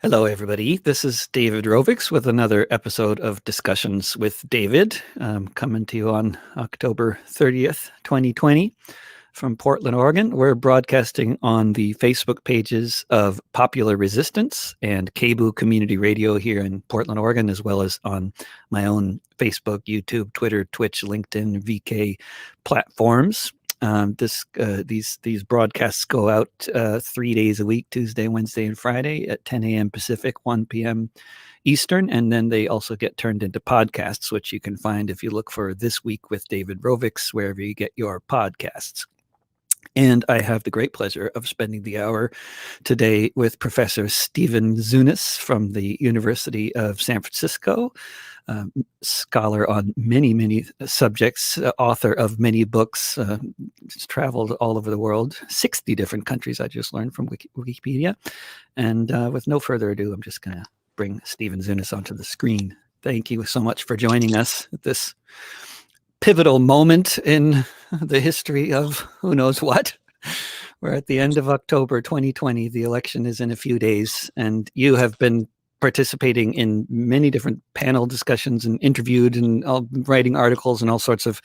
Hello, everybody. This is David Rovix with another episode of Discussions with David, coming to you on October 30th, 2020 from Portland, Oregon. We're broadcasting on the Facebook pages of Popular Resistance and KBOO Community Radio here in Portland, Oregon, as well as on my own Facebook, YouTube, Twitter, Twitch, LinkedIn, VK platforms. These broadcasts go out 3 days a week, Tuesday, Wednesday, and Friday at 10 a.m. Pacific, 1 p.m. Eastern. And then they also get turned into podcasts, which you can find if you look for This Week with David Rovix, wherever you get your podcasts. And I have the great pleasure of spending the hour today with Professor Stephen Zunes from the University of San Francisco, scholar on many, many subjects, author of many books, traveled all over the world, 60 different countries, I just learned from Wikipedia. And with no further ado, I'm just going to bring Stephen Zunes onto the screen. Thank you so much for joining us at this pivotal moment in the history of who knows what. We're at the end of October 2020. The election is in a few days, and you have been participating in many different panel discussions and interviewed and writing articles and all sorts of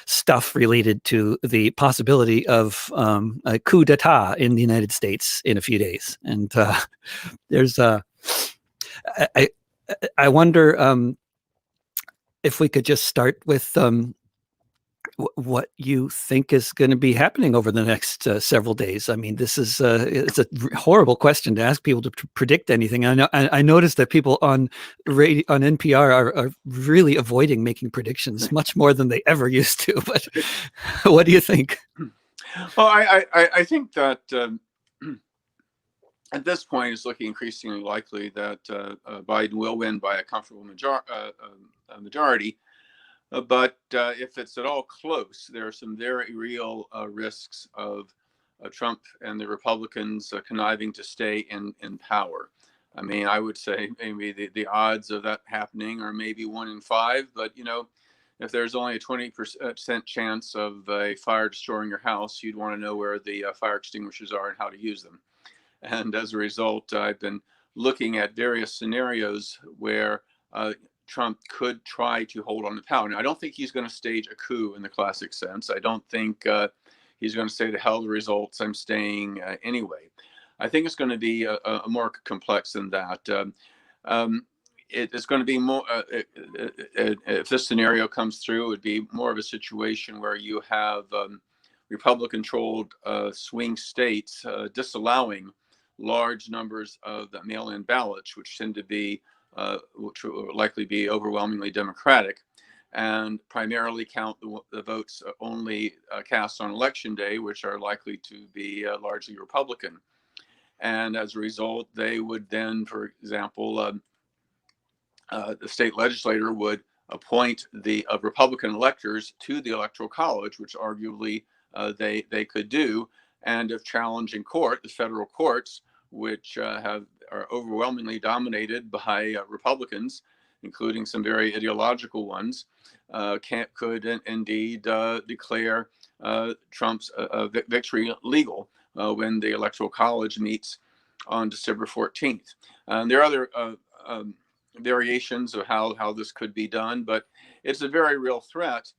stuff related to the possibility of a coup d'etat in the United States in a few days. And I wonder if we could just start with what you think is going to be happening over the next several days. I mean, this is it's a horrible question to ask people to predict anything. I noticed that people on radio, on NPR are really avoiding making predictions much more than they ever used to. But what do you think? Well, I think that at this point, it's looking increasingly likely that Biden will win by a comfortable majority. But if it's at all close, there are some very real risks of Trump and the Republicans conniving to stay in power. I mean, I would say maybe the odds of that happening are maybe 1 in 5. But, you know, if there's only a 20% chance of a fire destroying your house, you'd want to know where the fire extinguishers are and how to use them. And as a result, I've been looking at various scenarios where Trump could try to hold on to power. Now, I don't think he's going to stage a coup in the classic sense. I don't think he's going to say to hell the results, I'm staying anyway. I think it's going to be a more complex than that. It's going to be more, if this scenario comes through, it would be more of a situation where you have Republican-controlled swing states disallowing large numbers of the mail-in ballots, which tend to be which will likely be overwhelmingly Democratic, and primarily count the votes only cast on election day, which are likely to be largely Republican. And as a result, they would then, for example, the state legislator would appoint the Republican electors to the Electoral College, which arguably they could do. And if challenged in court, the federal courts, which are overwhelmingly dominated by Republicans, including some very ideological ones, could indeed declare Trump's victory legal when the Electoral College meets on December 14th. There are other variations of how this could be done, but it's a very real threat.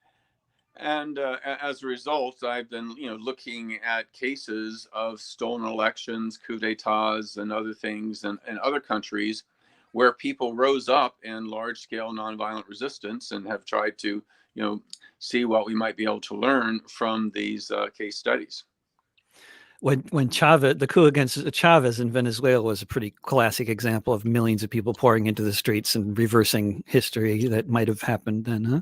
And as a result, I've been, looking at cases of stolen elections, coups d'etats, and other things in other countries where people rose up in large-scale nonviolent resistance and have tried to, see what we might be able to learn from these case studies. When Chavez, the coup against Chavez in Venezuela was a pretty classic example of millions of people pouring into the streets and reversing history that might have happened then, huh?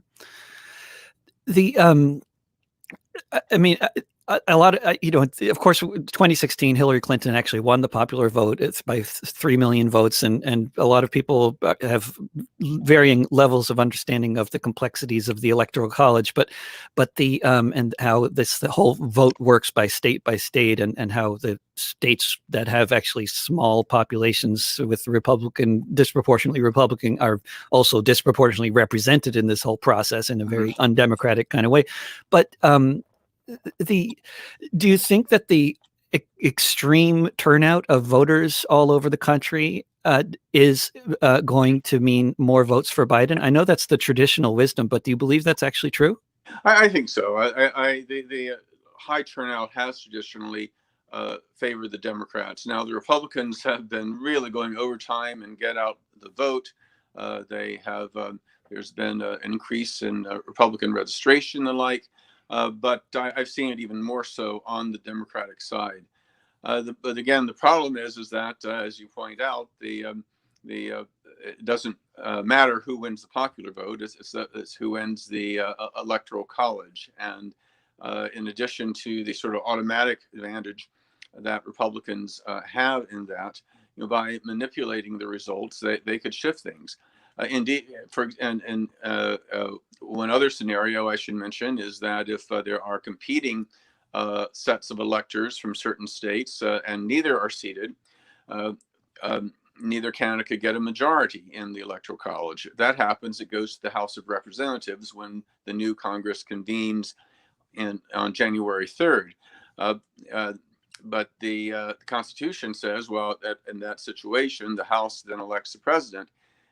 A lot of, of course, 2016, Hillary Clinton actually won the popular vote. It's by 3 million votes. And a lot of people have varying levels of understanding of the complexities of the Electoral College, but and how the whole vote works by state and how the states that have actually small populations with disproportionately Republican are also disproportionately represented in this whole process in a very undemocratic kind of way. But, do you think that the extreme turnout of voters all over the country is going to mean more votes for Biden? I know that's the traditional wisdom, but do you believe that's actually true? I think so. The high turnout has traditionally favored the Democrats. Now, the Republicans have been really going overtime and get out the vote. They have there's been an increase in Republican registration and the like, but I've seen it even more so on the Democratic side. But again, the problem is that as you point out, it doesn't matter who wins the popular vote. It's who wins the electoral college. And in addition to the sort of automatic advantage that Republicans have in that, by manipulating the results, they could shift things. Indeed, one other scenario I should mention is that if there are competing sets of electors from certain states and neither are seated, neither candidate could get a majority in the electoral college. If that happens, it goes to the House of Representatives when the new Congress convenes on January 3rd. But the Constitution says, well, that in that situation, the House then elects the president.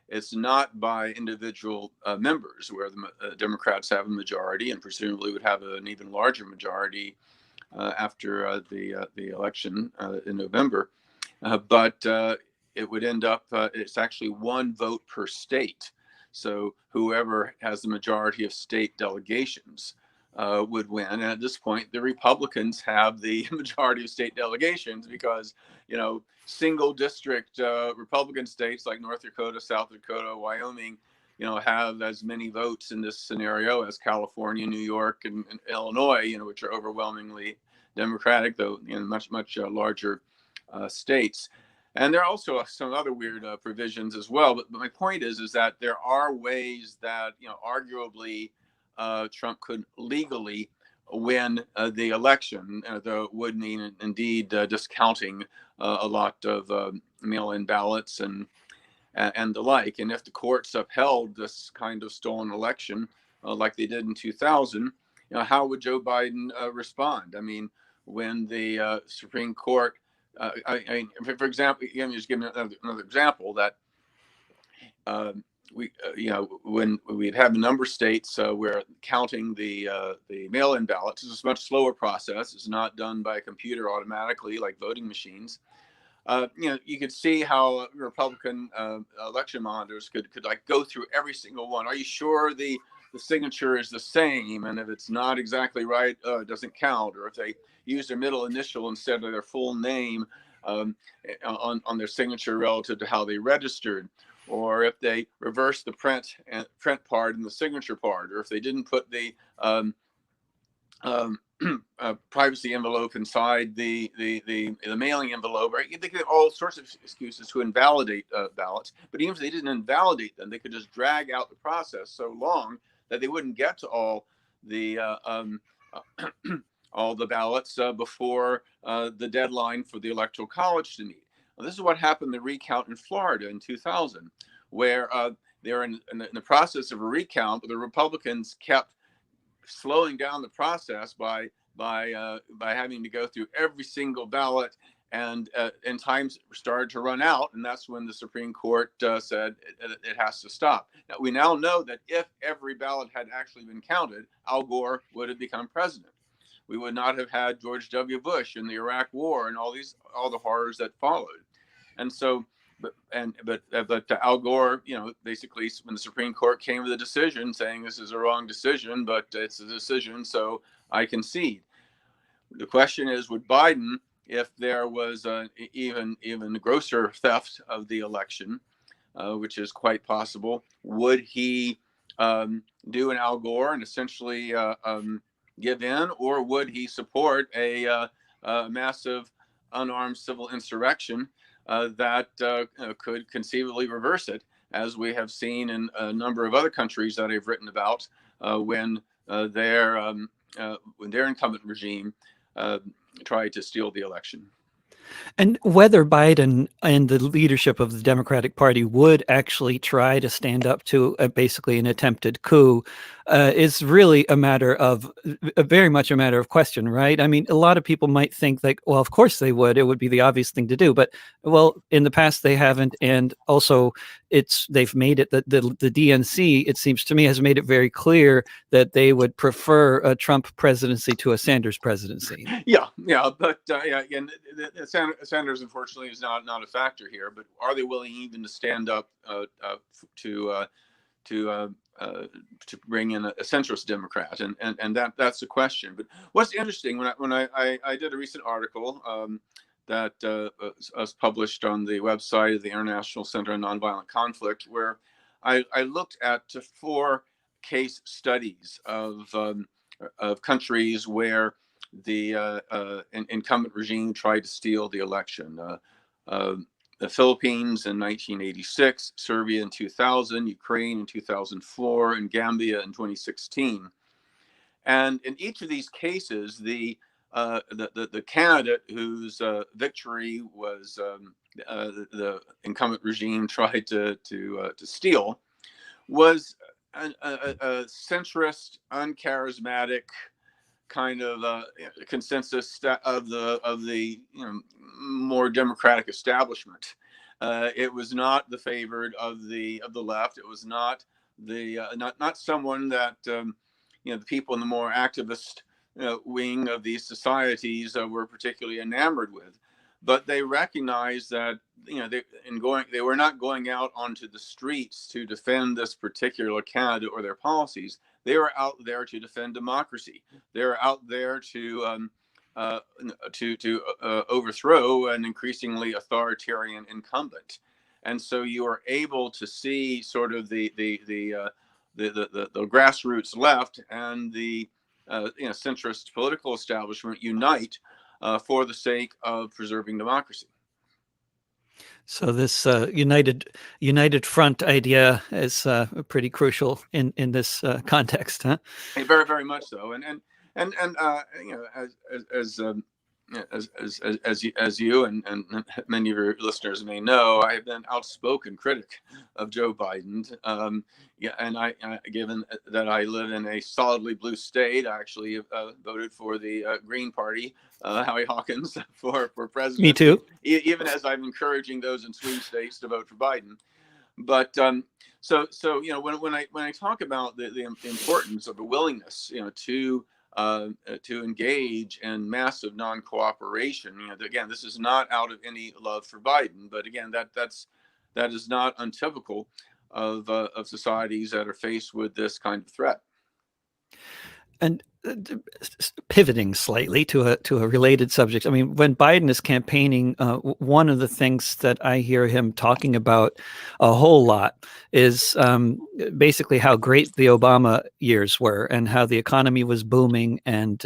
It's not by individual members, where the Democrats have a majority and presumably would have an even larger majority after the election in November. But it would end up, it's actually one vote per state. So whoever has the majority of state delegations would win. And at this point, the Republicans have the majority of state delegations because, single district Republican states like North Dakota, South Dakota, Wyoming, have as many votes in this scenario as California, New York, and Illinois, which are overwhelmingly Democratic, though much larger states. And there are also some other weird provisions as well. But my point is that there are ways that arguably Trump could legally win the election, though it would mean indeed discounting a lot of mail-in ballots and the like. And if the courts upheld this kind of stolen election like they did in 2000, how would Joe Biden respond? I mean, when the Supreme Court, for example, just give another example that when we'd have a number of states where counting the mail-in ballots is a much slower process. It's not done by a computer automatically like voting machines. You could see how Republican election monitors could like go through every single one. Are you sure the signature is the same? And if it's not exactly right, it doesn't count. Or if they use their middle initial instead of their full name on their signature relative to how they registered. Or if they reverse the print part and the signature part, or if they didn't put the privacy envelope inside the mailing envelope, right? They could have all sorts of excuses to invalidate ballots. But even if they didn't invalidate them, they could just drag out the process so long that they wouldn't get to all the all the ballots before the deadline for the Electoral College to meet. Well, this is what happened in the recount in Florida in 2000, where they're in the process of a recount, but the Republicans kept slowing down the process by having to go through every single ballot, and time started to run out, and that's when the Supreme Court said it has to stop. Now, we now know that if every ballot had actually been counted, Al Gore would have become president. We would not have had George W. Bush in the Iraq War and all the horrors that followed. And so, but Al Gore, basically when the Supreme Court came to the decision saying this is a wrong decision, but it's a decision, so I concede. The question is, would Biden, if there was even grosser theft of the election, which is quite possible, would he do an Al Gore and essentially give in, or would he support a massive unarmed civil insurrection that could conceivably reverse it, as we have seen in a number of other countries that I've written about when their incumbent regime tried to steal the election? And whether Biden and the leadership of the Democratic Party would actually try to stand up to basically an attempted coup is really a matter of very much a matter of question, right? I mean, a lot of people might think like, well, of course they would. It would be the obvious thing to do, but well, in the past they haven't, and also they've made it that the DNC, it seems to me, has made it very clear that they would prefer a Trump presidency to a Sanders presidency. Yeah, but yeah, again, Sanders unfortunately is not a factor here. But are they willing even to stand up to to uh, to bring in a centrist Democrat, and that's the question. But what's interesting when I did a recent article that was published on the website of the International Center on Nonviolent Conflict, where I looked at 4 case studies of countries where the incumbent regime tried to steal the election. The Philippines in 1986, Serbia in 2000, Ukraine in 2004, and Gambia in 2016. And in each of these cases, the candidate whose victory was the incumbent regime tried to steal was a centrist, uncharismatic kind of consensus of the more democratic establishment. It was not the favored of the left. It was not the not someone that the people in the more activist wing of these societies were particularly enamored with. But they recognized that they were not going out onto the streets to defend this particular candidate or their policies. They were out there to defend democracy. They were out there to overthrow an increasingly authoritarian incumbent. And so you are able to see sort of the grassroots left and the centrist political establishment unite for the sake of preserving democracy. So this united front idea is pretty crucial in this context, huh? Very, very much so. And as you and many of your listeners may know, I have been outspoken critic of Joe Biden. Yeah, and given that I live in a solidly blue state, I actually voted for the Green Party, Howie Hawkins, for president. Me too. Even as I'm encouraging those in swing states to vote for Biden. But so when I talk about the importance of a willingness to engage in massive non-cooperation, again, this is not out of any love for Biden, but again, that is not untypical of societies that are faced with this kind of threat. And pivoting slightly to a related subject. I mean, when Biden is campaigning, one of the things that I hear him talking about a whole lot is basically how great the Obama years were and how the economy was booming, and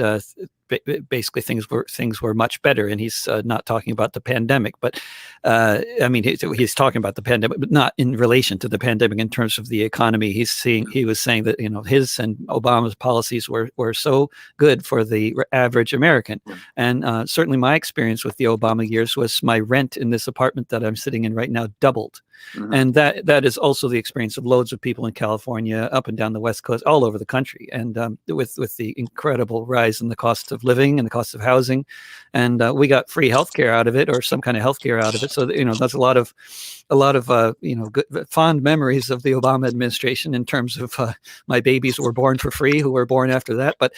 basically things were much better. And he's not talking about the pandemic, but I mean, he's talking about the pandemic, but not in relation to the pandemic in terms of the economy. He was saying that his and Obama's policies were so good for the average American. And certainly my experience with the Obama years was my rent in this apartment that I'm sitting in right now doubled. Mm-hmm. And that is also the experience of loads of people in California, up and down the West Coast, all over the country. And with the incredible rise in the cost of living and the cost of housing, and we got free healthcare out of it, or some kind of healthcare out of it. So that's a lot of good, fond memories of the Obama administration in terms of my babies were born for free who were born after that. But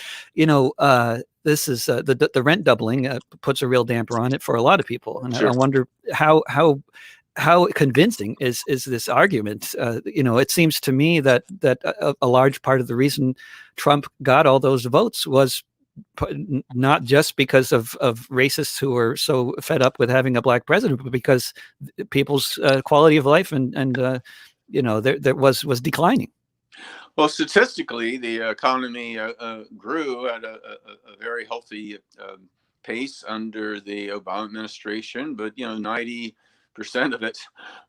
this is the rent doubling puts a real damper on it for a lot of people, and sure. I wonder how convincing is this argument? It seems to me that a large part of the reason Trump got all those votes was not just because of racists who were so fed up with having a black president, but because people's quality of life and there was declining. Well, statistically, the economy grew at a very healthy pace under the Obama administration, but 90% of it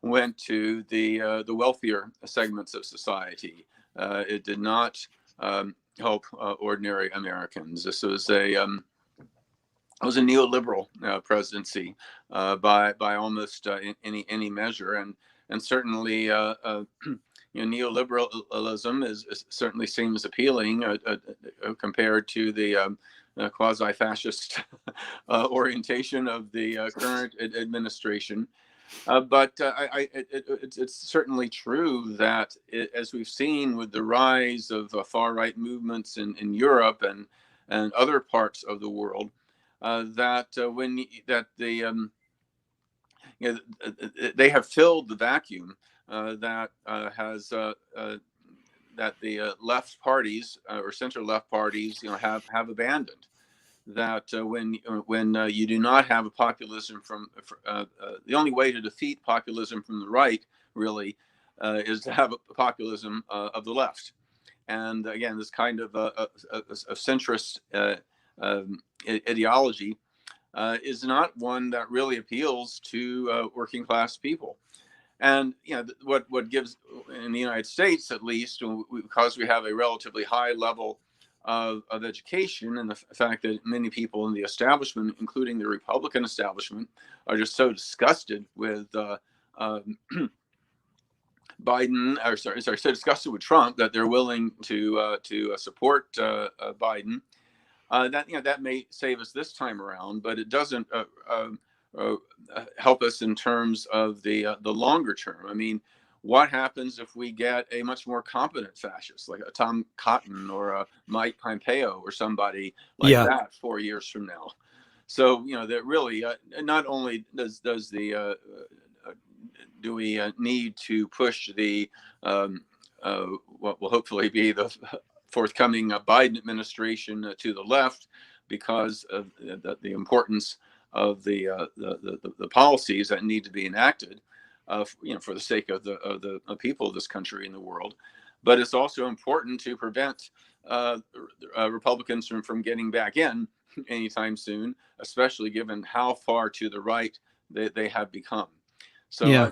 went to the wealthier segments of society. It did not help ordinary Americans. This was it was a neoliberal presidency by almost any measure, and certainly neoliberalism certainly seems appealing compared to the quasi-fascist orientation of the current administration. But it's certainly true that as we've seen with the rise of far-right movements in Europe and other parts of the world, that they have filled the vacuum that has that the left parties or center-left parties, have abandoned. That when you do not have a populism the only way to defeat populism from the right really is to have a populism of the left. And again, this kind of a centrist ideology is not one that really appeals to working class people. And what gives, in the United States at least, because we have a relatively high level of education, and the fact that many people in the establishment, including the Republican establishment, are just so disgusted with Biden, or so disgusted with Trump that they're willing to support Biden. That may save us this time around, but it doesn't help us in terms of the longer term. I mean, what happens if we get a much more competent fascist, like a Tom Cotton or a Mike Pompeo or somebody like that 4 years from now? So that really not only do we need to push the what will hopefully be the forthcoming Biden administration to the left, because of the importance of the policies that need to be enacted, for the sake of the people of this country and the world. But it's also important to prevent Republicans from getting back in anytime soon, especially given how far to the right they have become. So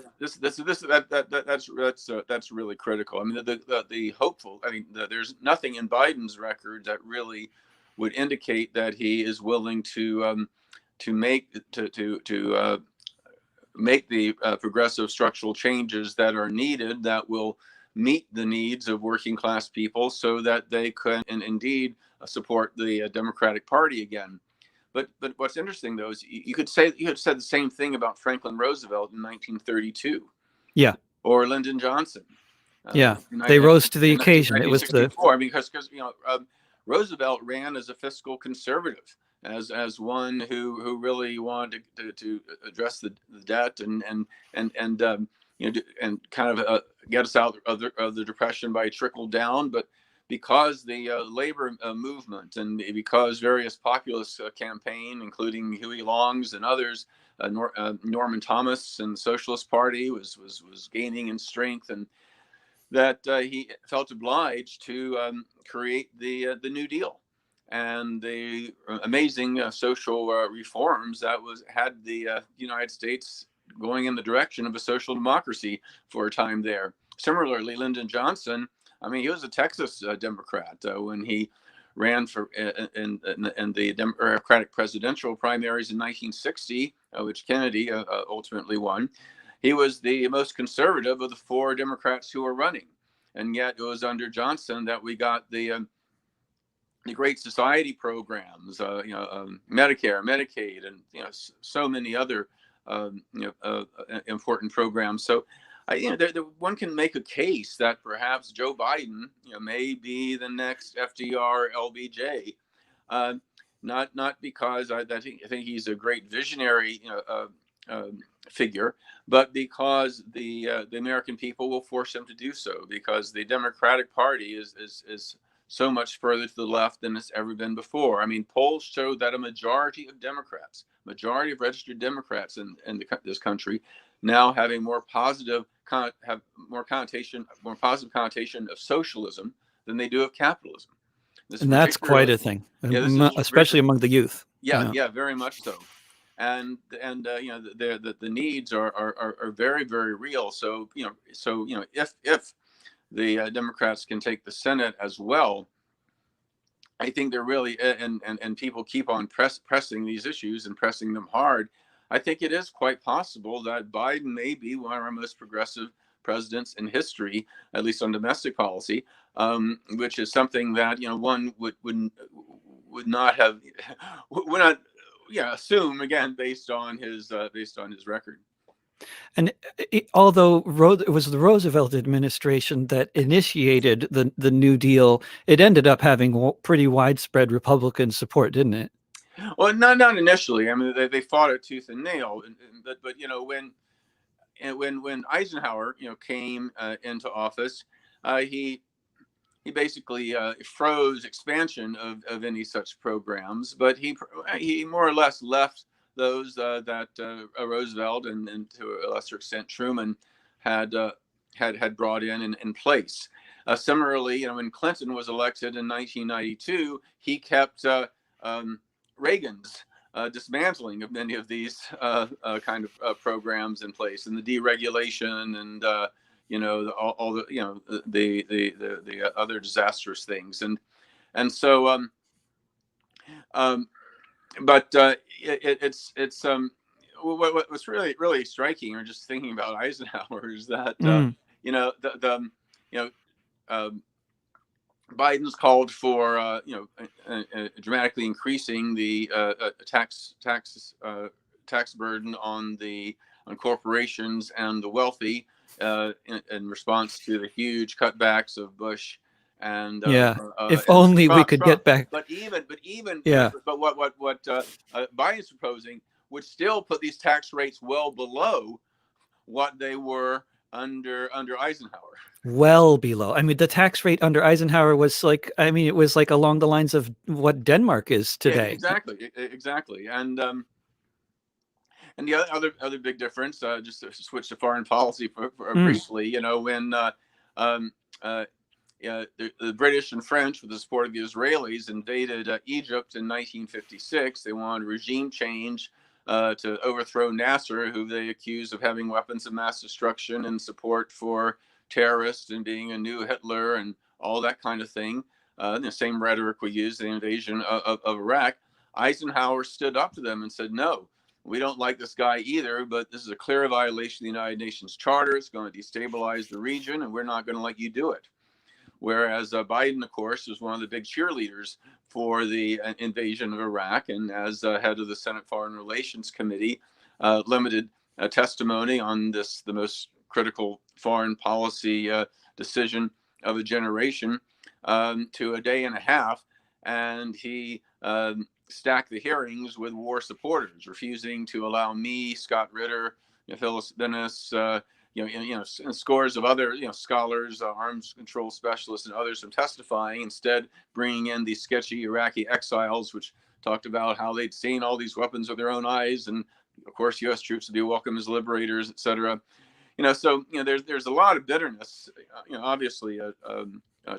that's really critical. I mean, the hopeful. I mean, there's nothing in Biden's record that really would indicate that he is willing to make the progressive structural changes that are needed, that will meet the needs of working class people, so that they can indeed support the Democratic Party again. But what's interesting, though, is you could said the same thing about Franklin Roosevelt in 1932. Yeah. Or Lyndon Johnson. They rose to the occasion. It was because Roosevelt ran as a fiscal conservative, as one who really wanted to address the debt and kind of get us out of the Depression by trickle down. But because the labor movement, and because various populist campaign, including Huey Long's and others, Norman Thomas and the Socialist Party was gaining in strength, and that he felt obliged to create the New Deal and the amazing social reforms that had the United States going in the direction of a social democracy for a time there. Similarly, Lyndon Johnson, I mean, he was a Texas Democrat when he ran for in the Democratic presidential primaries in 1960, which Kennedy ultimately won. He was the most conservative of the four Democrats who were running, and yet it was under Johnson that we got the Great Society programs, Medicare, Medicaid, and so many other important programs. So, one can make a case that perhaps Joe Biden, may be the next FDR, LBJ, not because I think he's a great visionary, figure, but because the American people will force him to do so, because the Democratic Party is so much further to the left than it's ever been before. I mean, polls show that a majority of registered Democrats in this country now have a more positive connotation of socialism than they do of capitalism. And that's quite a thing, especially among the youth. Yeah, very much so. And the needs are very, very real. So if the Democrats can take the Senate as well, I think they're really, and people keep on pressing these issues and pressing them hard. I think it is quite possible that Biden may be one of our most progressive presidents in history, at least on domestic policy, which is something that one would not have would not assume, again, based on his record. And although it was the Roosevelt administration that initiated the New Deal, it ended up having pretty widespread Republican support, didn't it? Well, not initially. I mean, they fought it tooth and nail, but when Eisenhower came into office, he basically froze expansion of any such programs, but he more or less left those that Roosevelt and to a lesser extent Truman had brought in place. Similarly, when Clinton was elected in 1992, he kept Reagan's dismantling of many of these kind of programs in place, and the deregulation and all the other disastrous things, and so but it's what's really striking, or just thinking about Eisenhower, is that Biden's called for dramatically increasing the tax burden on corporations and the wealthy in response to the huge cutbacks of Bush and if only we could get back. But what Biden's proposing would still put these tax rates well below what they were under Eisenhower. Well below. I mean, the tax rate under Eisenhower was it was like along the lines of what Denmark is today. Yeah, exactly. And the other big difference, just to switch to foreign policy for briefly, when the British and French, with the support of the Israelis, invaded Egypt in 1956, they wanted regime change to overthrow Nasser, who they accused of having weapons of mass destruction and support for terrorists and being a new Hitler and all that kind of thing. The same rhetoric we used in the invasion of Iraq. Eisenhower stood up to them and said, no, we don't like this guy either, but this is a clear violation of the United Nations Charter. It's going to destabilize the region, and we're not going to let you do it. Whereas Biden, of course, was one of the big cheerleaders for the invasion of Iraq, and as head of the Senate Foreign Relations Committee, limited testimony on the most critical foreign policy decision of a generation to a day and a half, and he stacked the hearings with war supporters, refusing to allow me, Scott Ritter, Phyllis Bennis, and scores of other scholars, arms control specialists, and others from testifying. Instead, bringing in these sketchy Iraqi exiles, which talked about how they'd seen all these weapons with their own eyes, and of course, U.S. troops would be welcome as liberators, etc. So there's a lot of bitterness, obviously,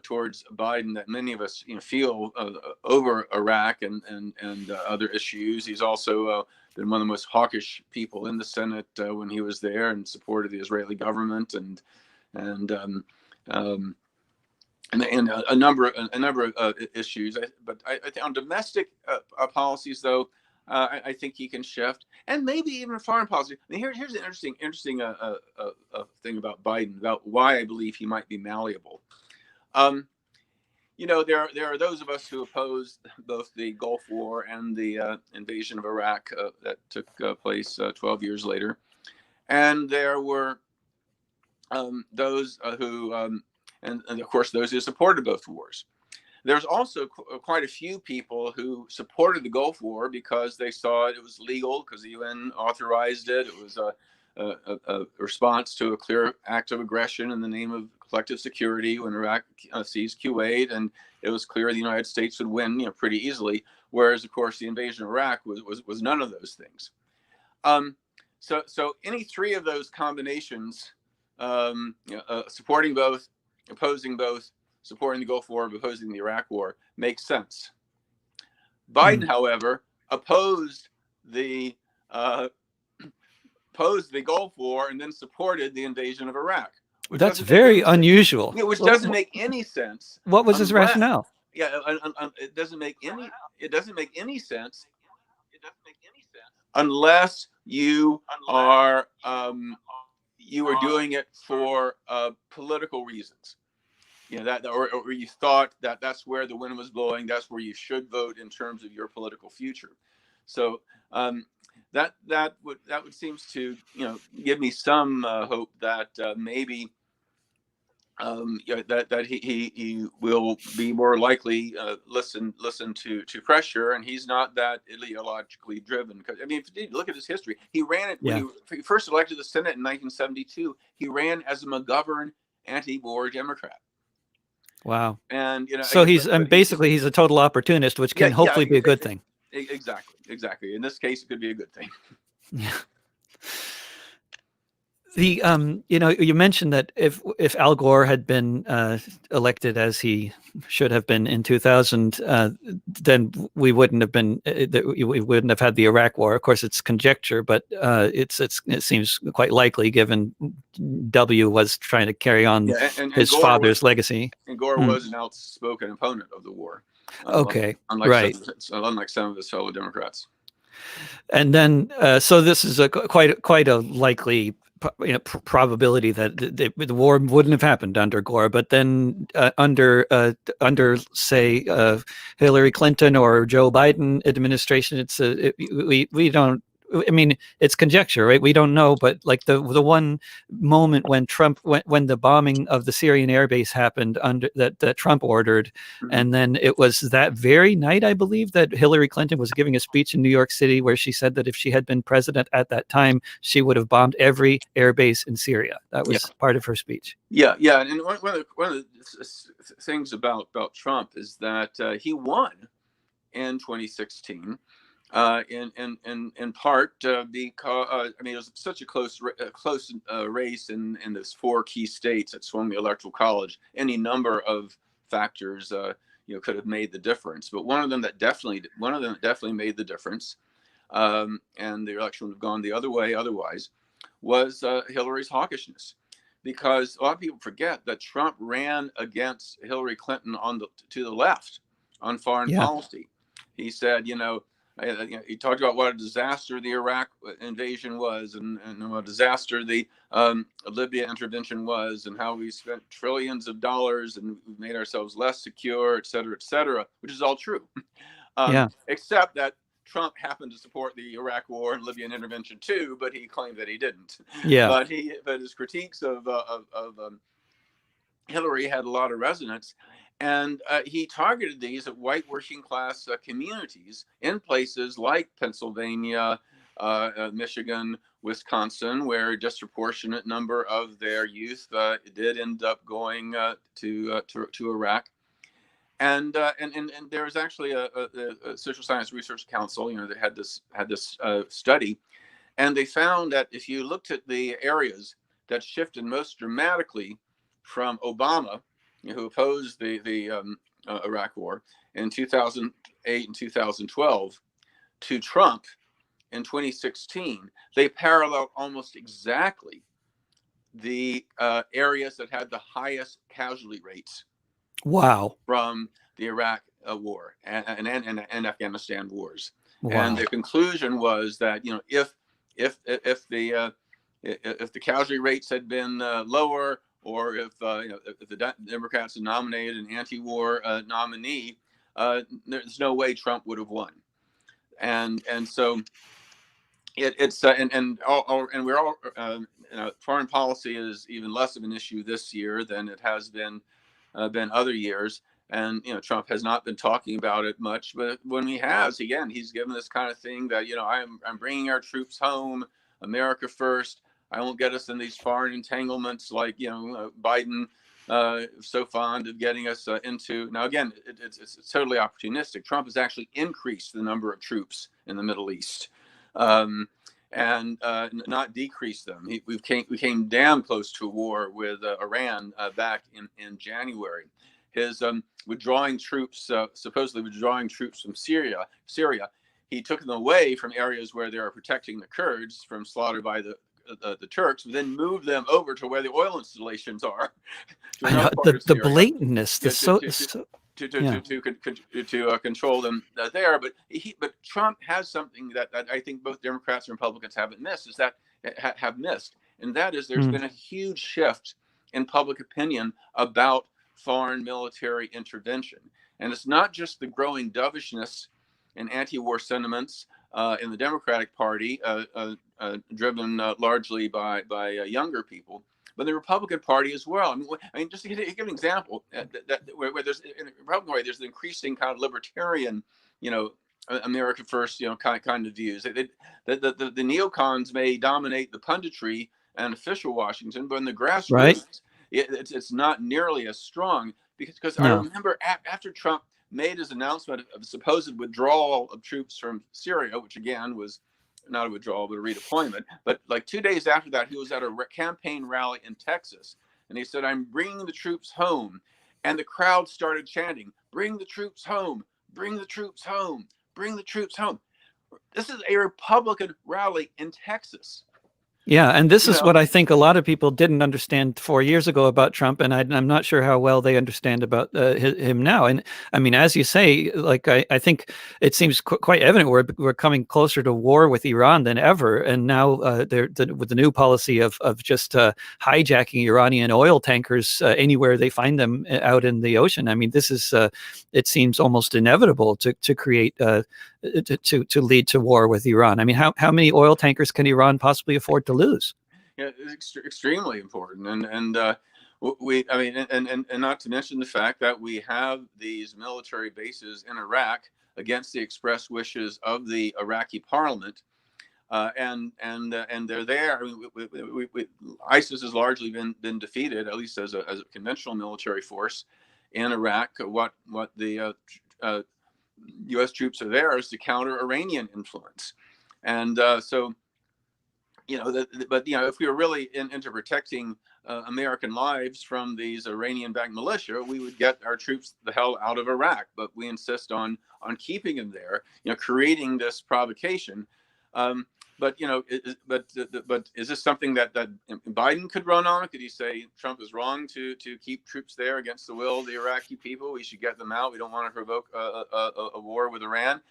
towards Biden that many of us feel over Iraq and other issues. He's also been one of the most hawkish people in the Senate when he was there, and supported the Israeli government and a number of issues. But I think on domestic policies, though, I think he can shift, and maybe even foreign policy. I mean, here's an interesting thing about Biden, about why I believe he might be malleable. There are those of us who opposed both the Gulf War and the invasion of Iraq that took place 12 years later, and there were those who, and of course, those who supported both wars. There's also quite a few people who supported the Gulf War because they saw it was legal, because the UN authorized it. It was a response to a clear act of aggression in the name of collective security when Iraq seized Kuwait, and it was clear the United States would win, pretty easily. Whereas, of course, the invasion of Iraq was none of those things. So any three of those combinations, supporting both, opposing both, supporting the Gulf War, opposing the Iraq War, makes sense. Biden, however, opposed the Gulf War and then supported the invasion of Iraq. That's very unusual. Which doesn't make any sense. What was his rationale? Yeah, it doesn't make any sense unless you are doing it for political reasons. That or you thought that that's where the wind was blowing. That's where you should vote in terms of your political future. So that would seems to give me some hope that maybe that he will be more likely listen to pressure, and he's not that ideologically driven. Because I mean, if you look at his history, he ran it when he first elected to the Senate in 1972. He ran as a McGovern anti-war Democrat. Wow. And so he's basically he's a total opportunist, which can hopefully be a good thing. Exactly. In this case, it could be a good thing. Yeah. The you mentioned that if Al Gore had been elected as he should have been in 2000, then we wouldn't have been we wouldn't have had the Iraq War. Of course, it's conjecture, but it seems quite likely given W was trying to carry on his father's legacy. And Gore was an outspoken opponent of the war. Okay, unlike some of his fellow Democrats. And then, so this is quite a likely probability that the war wouldn't have happened under Gore, but then under say Hillary Clinton or Joe Biden administration, we don't. I mean, it's conjecture, right? We don't know, but like the one moment when when the bombing of the Syrian airbase happened that Trump ordered, and then it was that very night, I believe, that Hillary Clinton was giving a speech in New York City where she said that if she had been president at that time, she would have bombed every airbase in Syria. That was part of her speech. Yeah, and one of the things about Trump is that he won in 2016. In part because I mean it was such a close race in those 4 key states that swung the Electoral College. Any number of factors could have made the difference, but one of them that definitely made the difference, and the election would have gone the other way otherwise, was Hillary's hawkishness, because a lot of people forget that Trump ran against Hillary Clinton to the left on foreign policy. He said, he talked about what a disaster the Iraq invasion was, and what a disaster the Libya intervention was, and how we spent trillions of dollars and made ourselves less secure, et cetera, which is all true. Except that Trump happened to support the Iraq war and Libyan intervention too, but he claimed that he didn't. But his critiques of Hillary had a lot of resonance. And he targeted these at white working class communities in places like Pennsylvania, Michigan, Wisconsin, where a disproportionate number of their youth did end up going to Iraq. And there was actually a Social Science Research Council, that had this study, and they found that if you looked at the areas that shifted most dramatically from Obama, who opposed the Iraq War in 2008 and 2012, to Trump in 2016, they parallel almost exactly the areas that had the highest casualty rates. Wow! From the Iraq War and Afghanistan wars. Wow. And the conclusion was that if the casualty rates had been lower, or if the Democrats had nominated an anti-war nominee, there's no way Trump would have won. And so we're all foreign policy is even less of an issue this year than it has been other years. And Trump has not been talking about it much, but when he has, again, he's given this kind of thing that I'm bringing our troops home, America first. I won't get us in these foreign entanglements like Biden so fond of getting us into. Now again, it's totally opportunistic. Trump has actually increased the number of troops in the Middle East, and not decreased them. We came damn close to a war with Iran back in January. His withdrawing troops, supposedly withdrawing troops from Syria, he took them away from areas where they are protecting the Kurds from slaughter by the Turks, but then moved them over to where the oil installations are. I know, the blatantness, Yeah. control them there. But Trump has something that I think both Democrats and Republicans haven't missed, is that have missed, and that is there's been a huge shift in public opinion about foreign military intervention, and it's not just the growing dovishness and anti-war sentiments in the Democratic Party, driven largely by younger people, but the Republican Party as well. I mean just to give an example, where there's in the Republican Party, there's the increasing kind of libertarian, America first, kind of views. The neocons may dominate the punditry and official Washington, but in the grassroots, Right. it's not nearly as strong, because I No. remember after Trump made his announcement of supposed withdrawal of troops from Syria, which again was not a withdrawal but a redeployment. But like 2 days after that, he was at a campaign rally in Texas, and he said, "I'm bringing the troops home," and the crowd started chanting, "Bring the troops home! Bring the troops home! Bring the troops home!" This is a Republican rally in Texas. Yeah, and this is what I think a lot of people didn't understand 4 years ago about Trump, and I'm not sure how well they understand about him now. And I mean, as you say, like I think it seems quite evident we're coming closer to war with Iran than ever. And now with the new policy of just hijacking Iranian oil tankers anywhere they find them out in the ocean. I mean, this is it seems almost inevitable to create to lead to war with Iran. I mean, how many oil tankers can Iran possibly afford to lose? Yeah, it's extremely important, and not to mention the fact that we have these military bases in Iraq against the express wishes of the Iraqi parliament, and they're there. I mean, ISIS has largely been defeated, at least as a conventional military force in Iraq. What the U.S. troops are there is to counter Iranian influence, and so. But if we were really into protecting American lives from these Iranian-backed militia, we would get our troops the hell out of Iraq. But we insist on keeping them there, creating this provocation. But is this something that Biden could run on? Could he say Trump is wrong to keep troops there against the will of the Iraqi people? We should get them out. We don't want to provoke a war with Iran.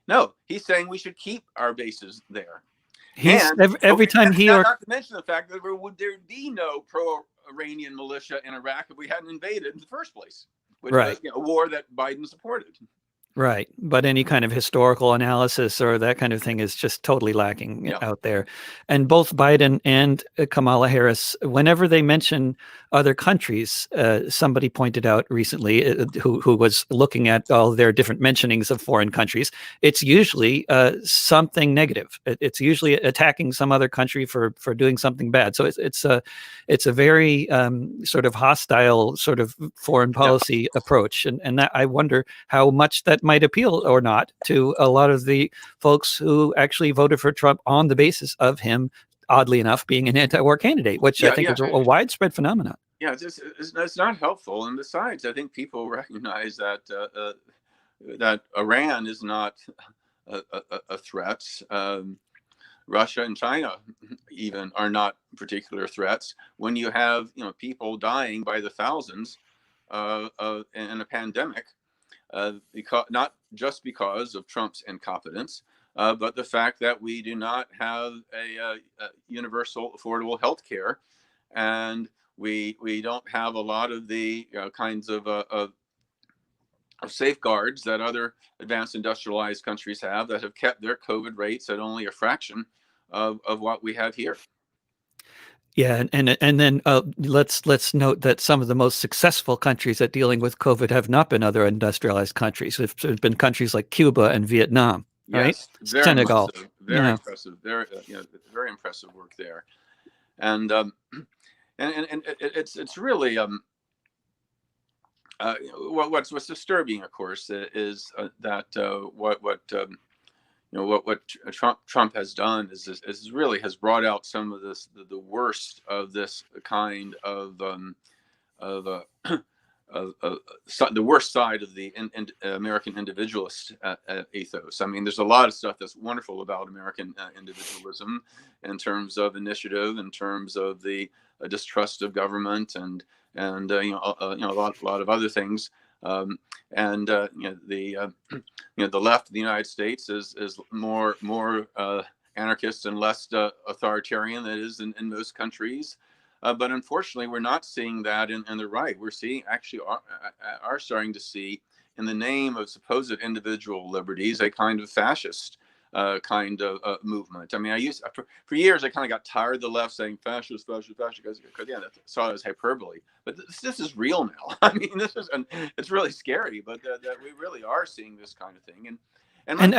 No, he's saying we should keep our bases there. Every time not to mention the fact that there would be no pro-Iranian militia in Iraq if we hadn't invaded in the first place, which was a war that Biden supported. Right. But any kind of historical analysis or that kind of thing is just totally lacking out there. And both Biden and Kamala Harris, whenever they mention other countries, somebody pointed out recently who was looking at all their different mentionings of foreign countries, it's usually something negative. It's usually attacking some other country for doing something bad. So it's a very sort of hostile sort of foreign policy approach. And that, I wonder how much that might appeal or not to a lot of the folks who actually voted for Trump on the basis of him, oddly enough, being an anti-war candidate, which I think is a widespread phenomenon. Yeah, it's not helpful. And besides, I think people recognize that that Iran is not a threat. Russia and China even are not particular threats. When you have people dying by the thousands in a pandemic, because not just because of Trump's incompetence, but the fact that we do not have a universal affordable health care, and we don't have a lot of the kinds of safeguards that other advanced industrialized countries have, that have kept their COVID rates at only a fraction of what we have here. Yeah, and then let's note that some of the most successful countries at dealing with COVID have not been other industrialized countries. It's been countries like Cuba and Vietnam, right? Yes, very Senegal, so. Very impressive. Very impressive work there, and it's really what's disturbing, of course, is that what Trump has done is really has brought out some of the worst of this kind of the worst side of the American individualist ethos. I mean, there's a lot of stuff that's wonderful about American individualism, in terms of initiative, in terms of the distrust of government, and a lot of other things. And the left of the United States is more anarchist and less authoritarian than it is in most countries. But unfortunately, we're not seeing that in the right. We're seeing actually are starting to see, in the name of supposed individual liberties, a kind of fascist kind of movement. I mean, for years I kind of got tired of the left saying fascist, fascist, fascist, because yeah, I saw it as hyperbole. But this is real now. I mean, it's really scary, but that we really are seeing this kind of thing. And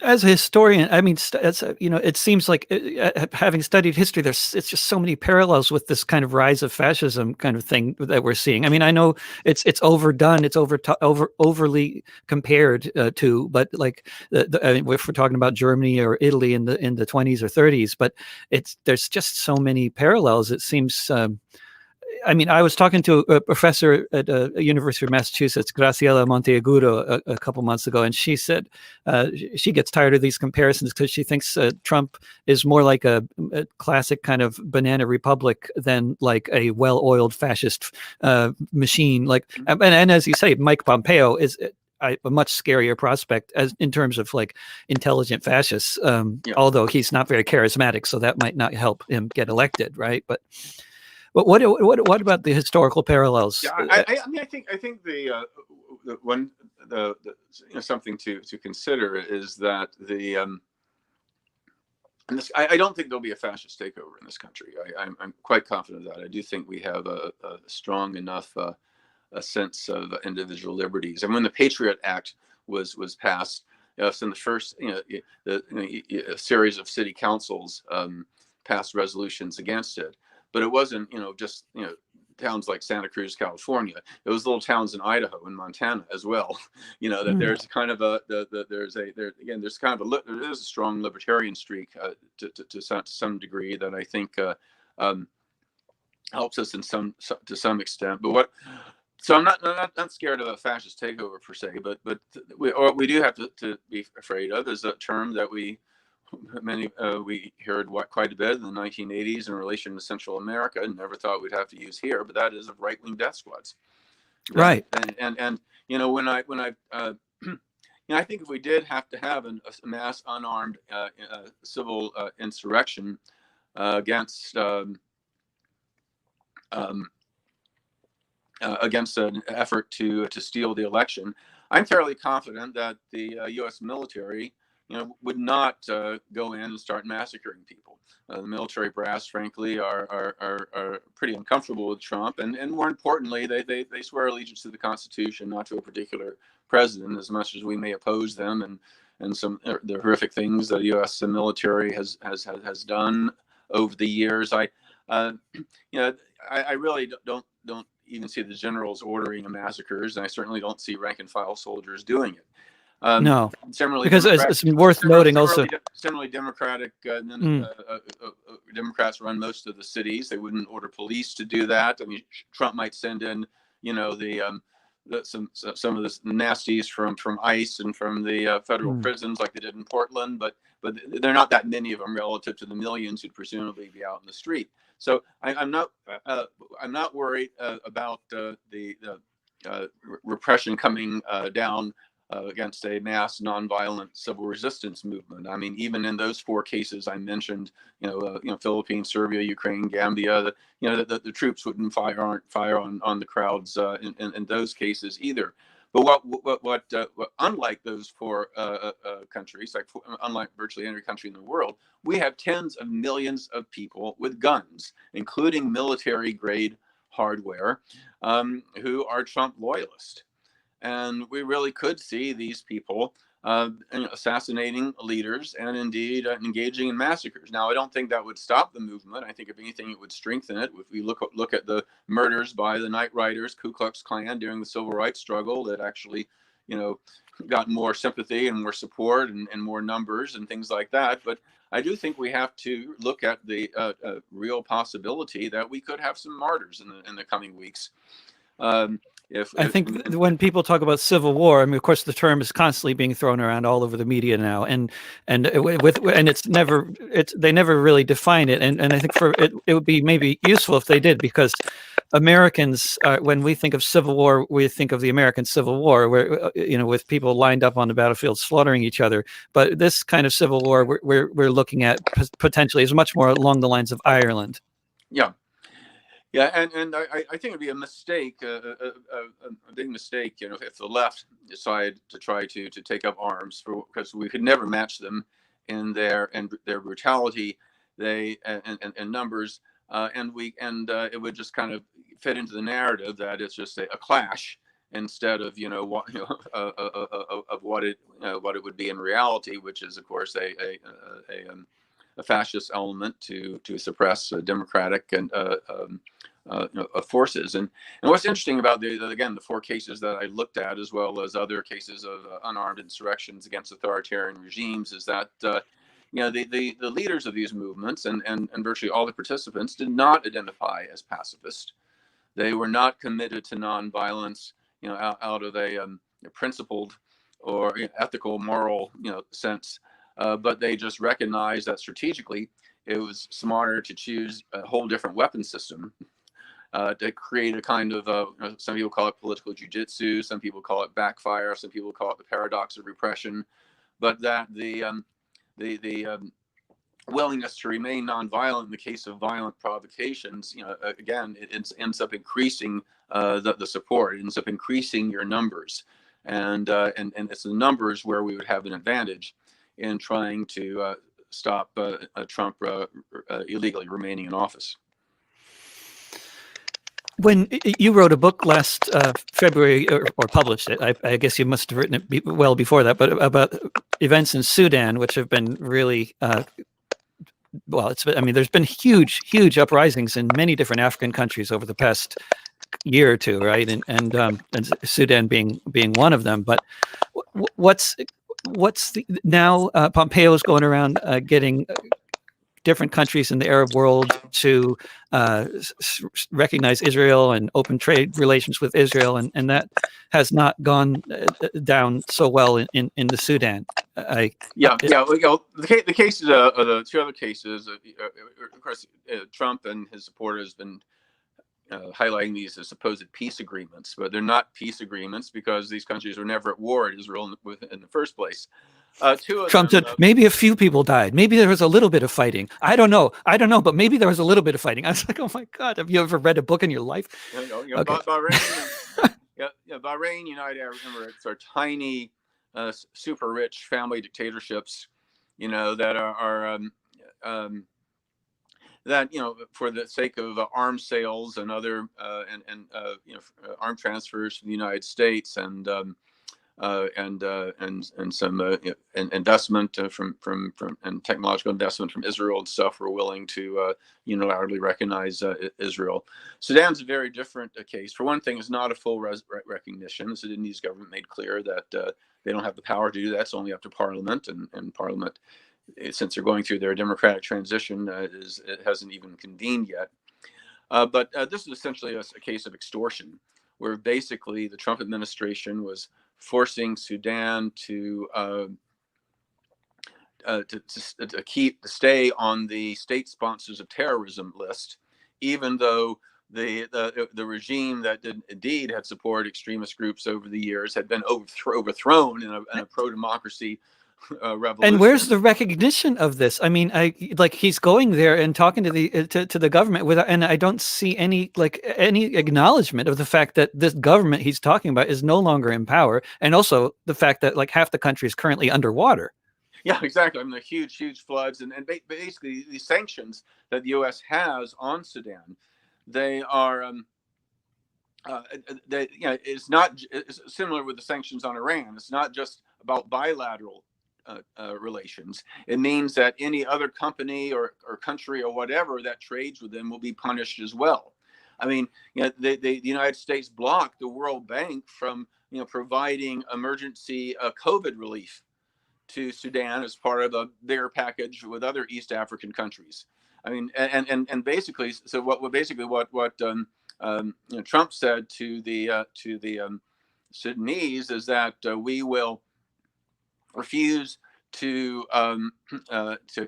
as a historian, I mean, it seems like having studied history, it's just so many parallels with this kind of rise of fascism kind of thing that we're seeing. I mean, I know it's overdone, it's overly compared to, but like I mean, if we're talking about Germany or Italy in the 20s or 30s, but there's just so many parallels. It seems. I mean, I was talking to a professor at a University of Massachusetts, Graciela Monteagudo, a couple months ago, and she said she gets tired of these comparisons because she thinks Trump is more like a classic kind of banana republic than like a well-oiled fascist machine. Like, and as you say, Mike Pompeo is a much scarier prospect as in terms of like intelligent fascists, although he's not very charismatic, so that might not help him get elected, right? But what about the historical parallels? Yeah, I mean, I think the one something to consider is that I don't think there'll be a fascist takeover in this country. I'm quite confident of that. I do think we have a strong enough a sense of individual liberties. And when the Patriot Act was passed, so in the first a series of city councils passed resolutions against it. But it wasn't, just, towns like Santa Cruz, California. It was little towns in Idaho and Montana as well. That there's kind of there's a strong libertarian streak to some degree that I think helps us to some extent. But so I'm not scared of a fascist takeover per se, but we do have to be afraid of is a term that we heard quite a bit in the 1980s in relation to Central America, and never thought we'd have to use here. But that is of right-wing death squads, right? And when I I think if we did have to have a mass unarmed civil insurrection against an effort to steal the election, I'm fairly confident that the U.S. military, would not go in and start massacring people. The military brass, frankly, are pretty uncomfortable with Trump, and more importantly, they swear allegiance to the Constitution, not to a particular president. As much as we may oppose them and some the horrific things the U.S. military has done over the years, I really don't even see the generals ordering massacres, and I certainly don't see rank and file soldiers doing it. No, similarly, because it's worth noting also. Similarly, Democratic Democrats run most of the cities. They wouldn't order police to do that. I mean, Trump might send in, some of the nasties from ICE and from the federal prisons, like they did in Portland. But they're not that many of them relative to the millions who'd presumably be out in the street. So I'm not worried about the repression coming down against a mass nonviolent civil resistance movement. I mean, even in those four cases I mentioned, Philippines, Serbia, Ukraine, Gambia, the troops wouldn't fire on the crowds in those cases either. But what unlike those four countries, unlike virtually any country in the world, we have tens of millions of people with guns, including military grade hardware, who are Trump loyalists. And we really could see these people assassinating leaders and indeed engaging in massacres. Now, I don't think that would stop the movement. I think, if anything, it would strengthen it. If we look at the murders by the Night Riders, Ku Klux Klan during the Civil Rights struggle, that actually, got more sympathy and more support and more numbers and things like that. But I do think we have to look at the real possibility that we could have some martyrs in the coming weeks. I think when people talk about civil war, I mean, of course, the term is constantly being thrown around all over the media now, and they never really define it, and I think it would be maybe useful if they did, because Americans, when we think of civil war, we think of the American Civil War, where with people lined up on the battlefield slaughtering each other. But this kind of civil war we're looking at potentially is much more along the lines of Ireland. Yeah. Yeah, and I think it'd be a mistake, a big mistake, if the left decide to try to take up arms, because we could never match them in their brutality, and numbers, and it would just kind of fit into the narrative that it's just a clash instead of of what it would be in reality, which is of course a fascist element to suppress democratic and forces. And what's interesting about the 4 cases that I looked at, as well as other cases of unarmed insurrections against authoritarian regimes, is that the leaders of these movements and virtually all the participants did not identify as pacifist. They were not committed to nonviolence, out of a principled or ethical, moral, sense. But they just recognized that strategically it was smarter to choose a whole different weapon system, to create a kind of, some people call it political jujitsu, some people call it backfire, some people call it the paradox of repression, but that the willingness to remain nonviolent in the case of violent provocations, again, it ends up increasing the support. It ends up increasing your numbers, and it's the numbers where we would have an advantage in trying to stop Trump illegally remaining in office. When you wrote a book last February, or published it, I guess you must have written it well before that, but about events in Sudan, which have been really, there's been huge uprisings in many different African countries over the past year or two, right? And Sudan being one of them. But what's now Pompeo's going around getting different countries in the Arab world to recognize Israel and open trade relations with Israel, and that has not gone down so well in the Sudan. The cases, the 2 other cases, of course, Trump and his supporters have been highlighting these as supposed peace agreements, but they're not peace agreements because these countries were never at war with Israel in the first place. 2 of Trump them, said maybe a few people died. Maybe there was a little bit of fighting. I don't know, but maybe there was a little bit of fighting. I was like, oh my God, have you ever read a book in your life? Bahrain, United Arab Emirates are tiny, super rich family dictatorships, that are that for the sake of arms sales and other arm transfers from the United States and some investment from and technological investment from Israel and stuff, were willing to unilaterally recognize Israel. Sudan's a very different case. For one thing, it's not a full recognition. The Sudanese government made clear that they don't have the power to do that. It's only up to Parliament, and Parliament, since they're going through their democratic transition, it hasn't even convened yet. But this is essentially a case of extortion, where basically the Trump administration was forcing Sudan to stay on the state sponsors of terrorism list, even though the regime that indeed had supported extremist groups over the years had been overthrown in a pro-democracy revolution. And where's the recognition of this? I mean, he's going there and talking to the government and I don't see any acknowledgement of the fact that this government he's talking about is no longer in power, and also the fact that half the country is currently underwater. Yeah, exactly. I mean, the huge floods and basically the sanctions that the U.S. has on Sudan, they are it's similar with the sanctions on Iran. It's not just about bilateral relations. It means that any other company or country or whatever that trades with them will be punished as well. I mean, the United States blocked the World Bank from providing emergency COVID relief to Sudan as part of a bigger package with other East African countries. I mean, and basically, so what Trump said to the Sudanese is that we will refuse to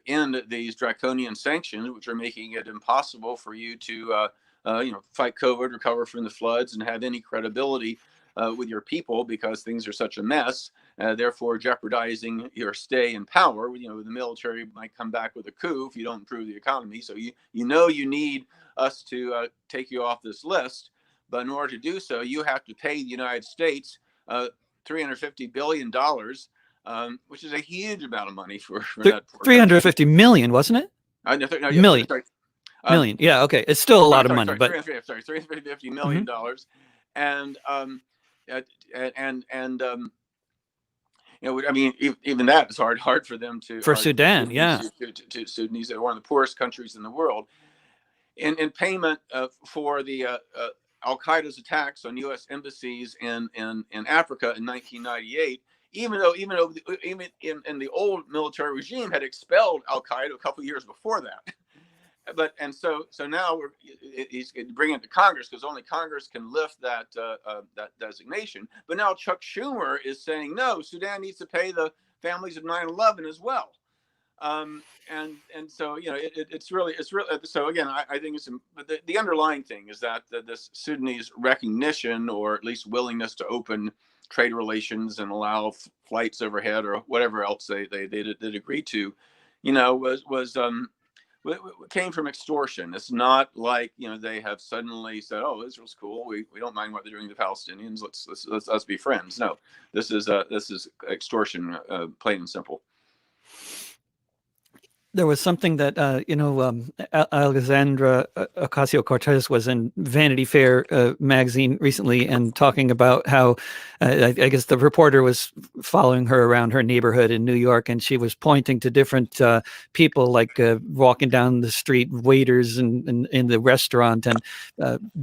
end these draconian sanctions, which are making it impossible for you to fight COVID, recover from the floods, and have any credibility with your people because things are such a mess. Therefore, jeopardizing your stay in power. The military might come back with a coup if you don't improve the economy. So you need us to take you off this list. But in order to do so, you have to pay the United States $350 billion, which is a huge amount of money for that poor 350 million, wasn't it? Million. Sorry. Million. Yeah. Okay. It's still a lot of money, but $350 million. And I mean, even that is hard for them to. For Sudan, yeah. To Sudanese, they're one of the poorest countries in the world. In payment for the Al Qaeda's attacks on U.S. embassies in Africa in 1998, even though in the old military regime had expelled Al Qaeda a couple of years before that. So now he's bringing it to Congress because only Congress can lift that designation. But now Chuck Schumer is saying no, Sudan needs to pay the families of 9/11 as well. And so it's really so again I think it's the underlying thing is that this Sudanese recognition or at least willingness to open trade relations and allow flights overhead or whatever else they did agree to, came from extortion. It's not like they have suddenly said, oh, Israel's cool, we don't mind what they're doing to the Palestinians, let's be friends. No, this is extortion, plain and simple. There was something that Alexandra Ocasio-Cortez was in Vanity Fair magazine recently and talking about how I guess the reporter was following her around her neighborhood in New York, and she was pointing to different people like walking down the street, waiters in the restaurant, and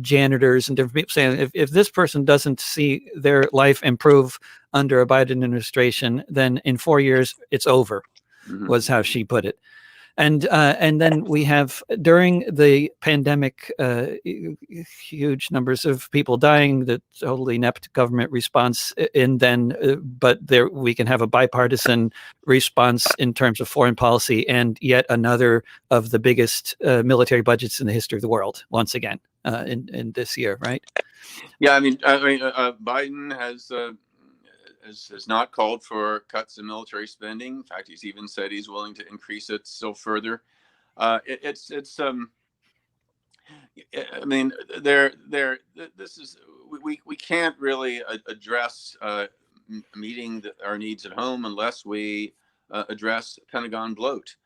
janitors and different people, saying if this person doesn't see their life improve under a Biden administration, then in 4 years it's over. Mm-hmm. Was how she put it. And then we have, during the pandemic, huge numbers of people dying, the totally inept government response, and then but there we can have a bipartisan response in terms of foreign policy, and yet another of the biggest military budgets in the history of the world once again in this year, right? Yeah, I mean, Biden has not called for cuts in military spending. In fact, he's even said he's willing to increase it still further. I mean, this is we can't really address meeting our needs at home unless we address Pentagon bloat.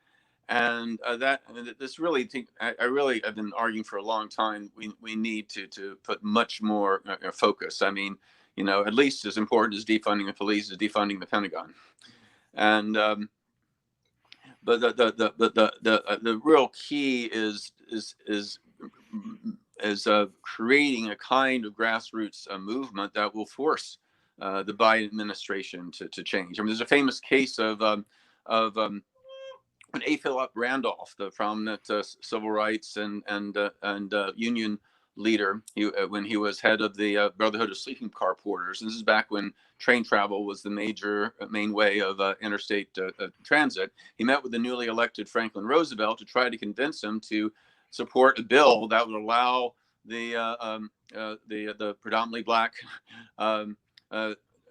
And this really, I really have been arguing for a long time. We need to put much more focus. I mean, at least as important as defunding the police is defunding the Pentagon. And but the real key is creating a kind of grassroots movement that will force the Biden administration to change. I mean, there's a famous case of A. Philip Randolph, the prominent civil rights and union leader, when he was head of the Brotherhood of Sleeping Car Porters. And this is back when train travel was the main way of interstate transit. He met with the newly elected Franklin Roosevelt to try to convince him to support a bill that would allow the predominantly black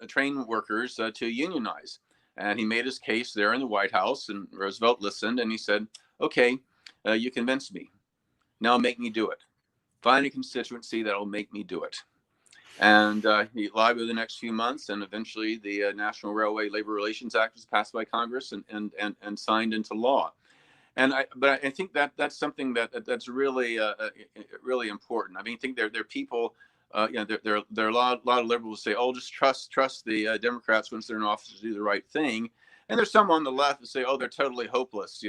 train workers to unionize. And he made his case there in the White House, and Roosevelt listened, and he said, okay, you convinced me. Now make me do it. Find a constituency that'll make me do it. And he lobbied the next few months, and eventually the National Railway Labor Relations Act was passed by Congress and signed into law. But I think that's something that's really really important. I mean, I think there are people, there are a lot of liberals who say, oh, just trust the Democrats once they're in office to do the right thing. And there's some on the left that say, oh, they're totally hopeless,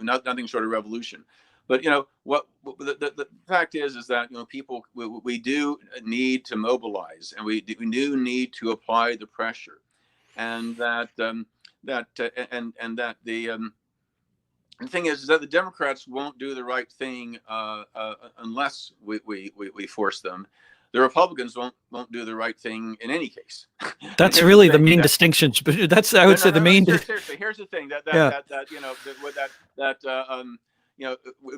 nothing short of revolution. But what the fact is that people, we do need to mobilize, and we do need to apply the pressure, and that the thing is that the Democrats won't do the right thing unless we force them. The Republicans won't do the right thing in any case. And That's here's the really the thing main that distinction. That's, I no, would no, say, the no, no. main. Seriously, here's the thing Yeah. you know,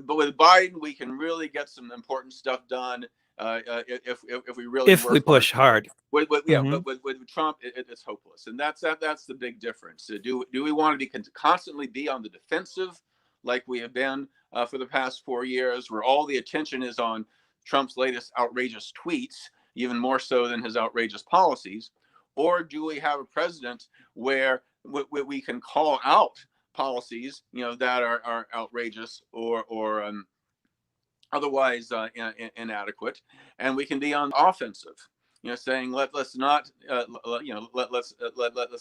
but with Biden, we can really get some important stuff done if we really If we work hard push for it. hard. Yeah, Mm-hmm. but with Trump, it's hopeless, and that's the big difference. Do we want to be constantly be on the defensive, like we have been for the past 4 years, where all the attention is on Trump's latest outrageous tweets, even more so than his outrageous policies, or do we have a president where we can call out policies, that are outrageous or otherwise inadequate, and we can be on offensive, saying let's not let's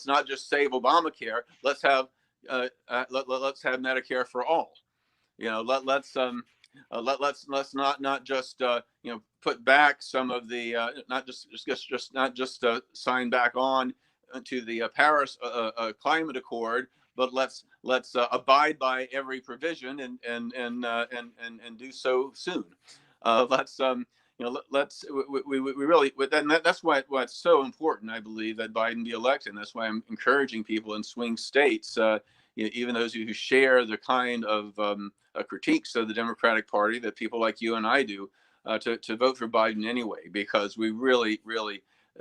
not just save Obamacare. Let's have Medicare for all. Let's not just put back some of the not just sign back on to the Paris climate accord, but let's abide by every provision and do so soon. Let's let's we really that's why it's so important, I believe, that Biden be elected. And that's why I'm encouraging people in swing states, even those who share the kind of critiques of the Democratic Party that people like you and I do, to vote for Biden anyway, because we really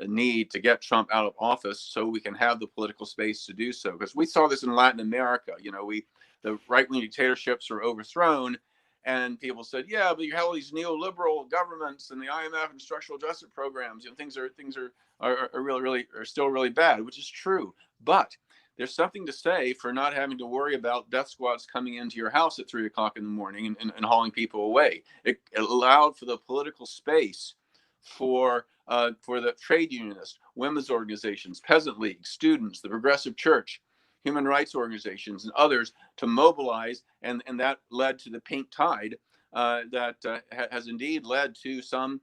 need to get Trump out of office so we can have the political space to do so. Because we saw this in Latin America. The right-wing dictatorships were overthrown, and people said, yeah, but you have all these neoliberal governments and the IMF and structural adjustment programs. Things are really still really bad, which is true. But there's something to say for not having to worry about death squads coming into your house at 3 o'clock in the morning and hauling people away. It allowed for the political space for the trade unionists, women's organizations, peasant leagues, students, the progressive church, human rights organizations, and others to mobilize, and that led to the pink tide that has indeed led to some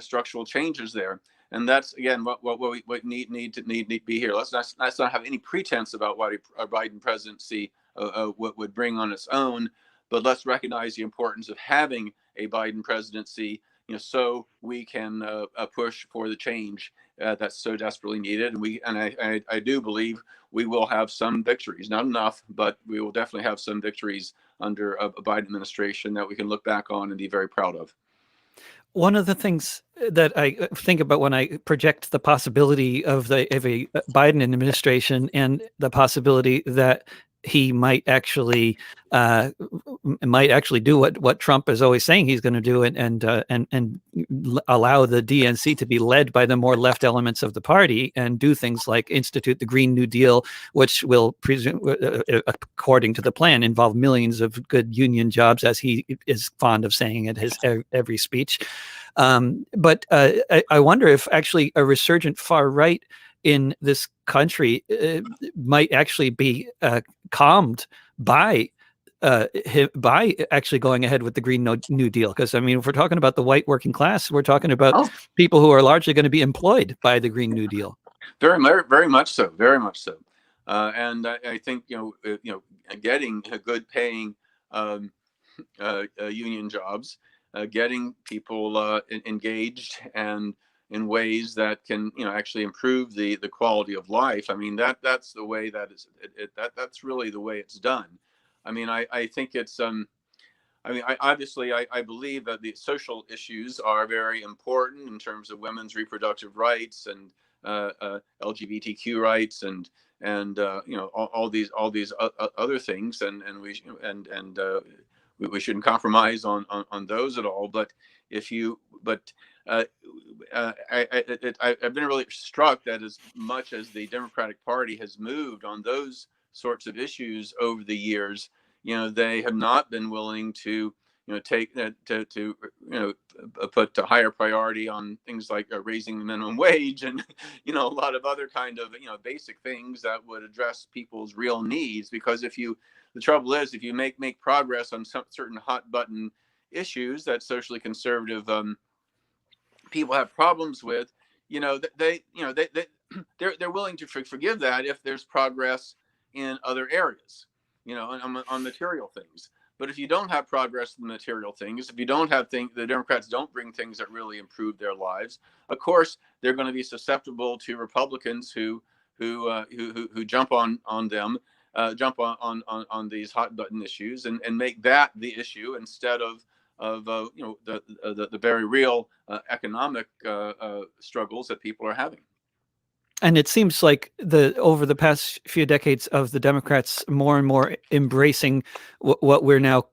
structural changes there. And that's, again, what we need to be here. Let's not have any pretense about what a Biden presidency would bring on its own, but let's recognize the importance of having a Biden presidency, so we can push for the change that's so desperately needed. And I do believe we will have some victories, not enough, but we will definitely have some victories under a Biden administration that we can look back on and be very proud of. One of the things that I think about when I project the possibility of a Biden administration and the possibility that he might actually do what Trump is always saying he's going to do, and allow the DNC to be led by the more left elements of the party and do things like institute the Green New Deal, which will, according to the plan, involve millions of good union jobs, as he is fond of saying at his every speech. But I wonder if actually a resurgent far right in this country might actually be calmed by actually going ahead with the Green New Deal. Because, I mean, if we're talking about the white working class, we're talking about people who are largely going to be employed by the Green New Deal. Very much so, very much so. And I think getting good paying union jobs, getting people engaged and in ways that can actually improve the quality of life. I mean, that's the way that's really the way it's done. I mean, I think it's I believe that the social issues are very important in terms of women's reproductive rights and LGBTQ rights and all these other things, and we shouldn't compromise on those at all. But I've been really struck that as much as the Democratic Party has moved on those sorts of issues over the years, they have not been willing to take to put a higher priority on things like raising the minimum wage and a lot of other kind of basic things that would address people's real needs. Because the trouble is, if you make progress on some certain hot button issues that socially conservative people have problems with, they're willing to forgive that if there's progress in other areas. on material things. But if you don't have progress in material things, if you don't have things, the Democrats don't bring things that really improve their lives. Of course, they're going to be susceptible to Republicans who jump on them, jump on these hot button issues, and make that the issue instead of the very real economic struggles that people are having. And it seems like over the past few decades of the Democrats more and more embracing what we're now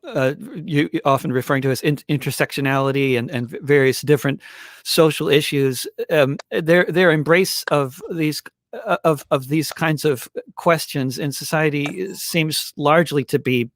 often referring to as intersectionality and various different social issues. Their embrace of these kinds of questions in society seems largely to be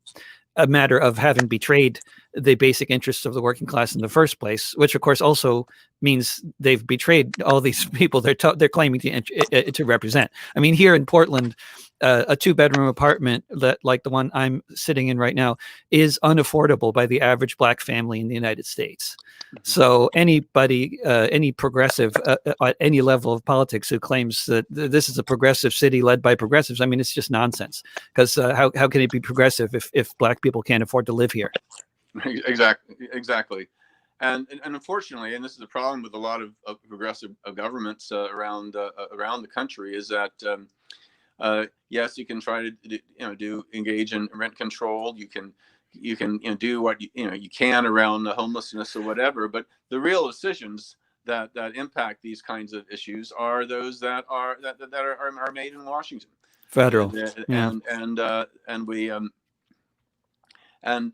a matter of having betrayed the basic interests of the working class in the first place, which of course also means they've betrayed all these people they're claiming to represent. I mean, here in Portland, a 2-bedroom apartment like the one I'm sitting in right now is unaffordable by the average Black family in the United States. So anybody, any progressive at any level of politics who claims that this is a progressive city led by progressives, I mean, it's just nonsense. Because how can it be progressive if Black people can't afford to live here? Exactly. And unfortunately, and this is a problem with a lot of progressive governments around the country, is that yes, you can try to engage in rent control. You can do what you can around the homelessness or whatever. But the real decisions that impact these kinds of issues are those that are made in Washington, federal, and